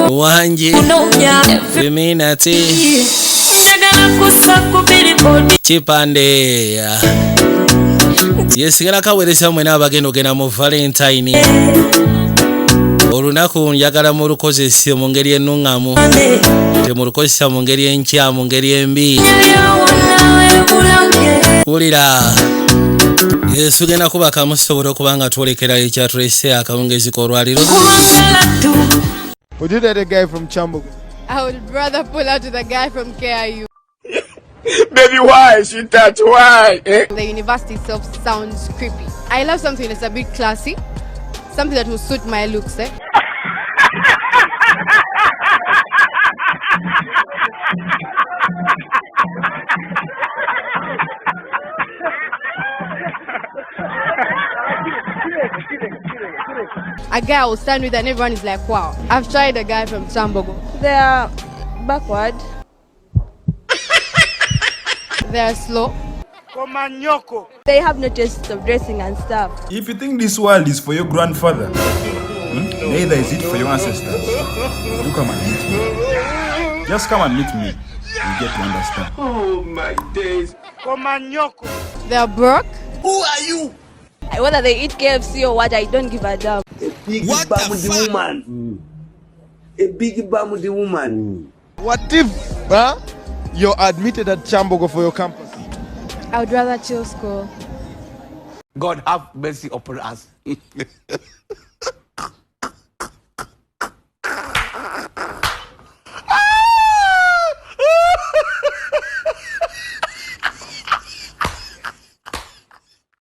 wanji Feminati Chipande yesigala kaweresa mwena abagendo gena mu Valentine olunaku njagala mu lukozesa mu ngeri ennungamu temurukozesa mu ngeri enkya mu ngeri embi ulira Yesu gena kubaka musobola kubanga twolekera ekyatulese akawungezi k'olwaliro. Would you date a guy from Chambogo? I would rather pull out with a guy from KIU. Baby, why? She that why? The university itself sounds creepy. I love something that's a bit classy, something that will suit my looks. A guy I will stand with and everyone is like, wow. I've tried a guy from Chambogo. They are backward. They are slow. They have no taste of dressing and stuff. If you think this world is for your grandfather, neither is it for your ancestors. You come and meet me. Just come and meet me. You get to understand. Oh my days. They are broke. Who are you? Whether they eat KFC or what, I don't give a damn. A big bam with the woman. A big bam with the woman. What if you're admitted at Chambogo for your campus? I would rather chill school. God have mercy upon us.